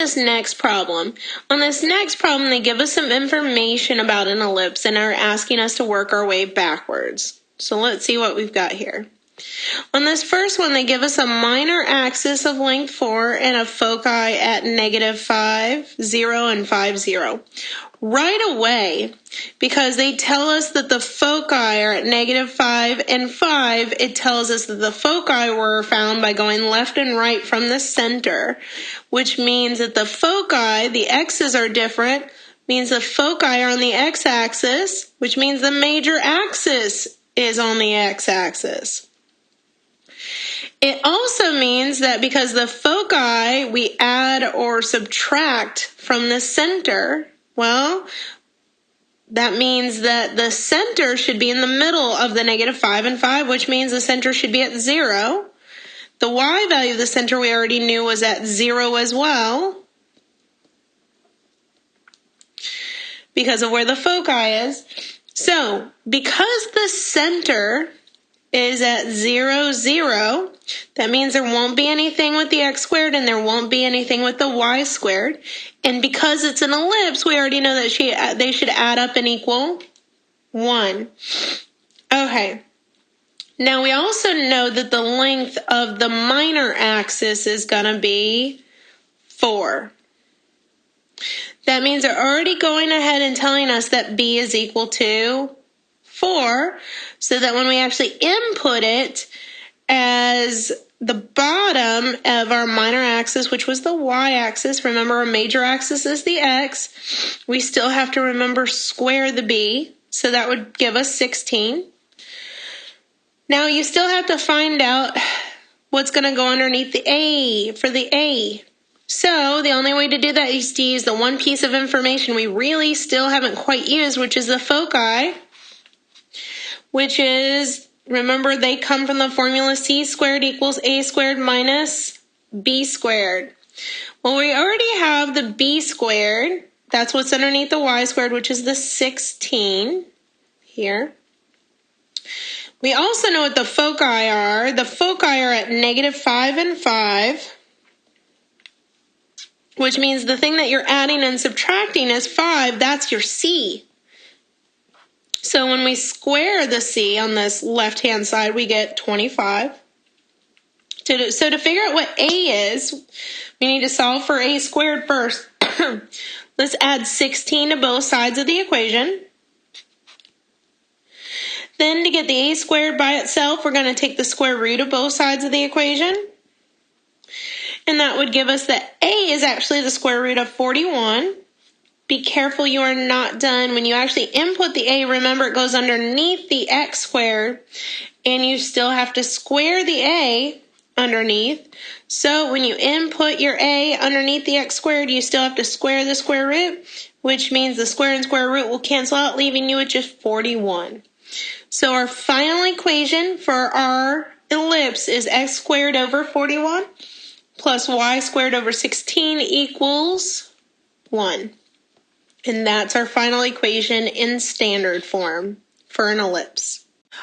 this next problem. On this next problem, they give us some information about an ellipse and are asking us to work our way backwards. So let's see what we've got here. On this first one, they give us a minor axis of length 4 and a foci at -5, 0, and 5, 0. Right away, because they tell us that the foci are at -5 and 5, it tells us that the foci were found by going left and right from the center, which means that the foci, the x's are different, means the foci are on the x-axis, which means the major axis is on the x-axis. It also means that because the foci we add or subtract from the center, well, that means that the center should be in the middle of the -5 and 5, which means the center should be at 0. The y value of the center we already knew was at 0 as well, because of where the foci is. So, because the center is at 0, 0, that means there won't be anything with the x squared and there won't be anything with the y squared. And because it's an ellipse, we already know that they should add up and equal 1. Okay. Now we also know that the length of the minor axis is going to be 4. That means they're already going ahead and telling us that b is equal to 4, so that when we actually input it as the bottom of our minor axis, which was the y-axis, remember our major axis is the x, we still have to remember square the b, so that would give us 16. Now you still have to find out what's going to go underneath the a for the a. So the only way to do that is to use the one piece of information we really still haven't quite used, which is the foci, which is, remember, they come from the formula c squared equals a squared minus b squared. Well, we already have the b squared. That's what's underneath the y squared, which is the 16 here. We also know what the foci are. The foci are at -5 and 5, which means the thing that you're adding and subtracting is 5. That's your c. So when we square the c on this left-hand side, we get 25. So to figure out what a is, we need to solve for a squared first. Let's add 16 to both sides of the equation. Then to get the a squared by itself, we're going to take the square root of both sides of the equation. And that would give us that a is actually the square root of 41. Be careful you are not done. When you actually input the a, remember it goes underneath the x squared, and you still have to square the a underneath. So when you input your a underneath the x squared, you still have to square the square root, which means the square and square root will cancel out, leaving you with just 41. So our final equation for our ellipse is x squared over 41 plus y squared over 16 equals 1. And that's our final equation in standard form for an ellipse.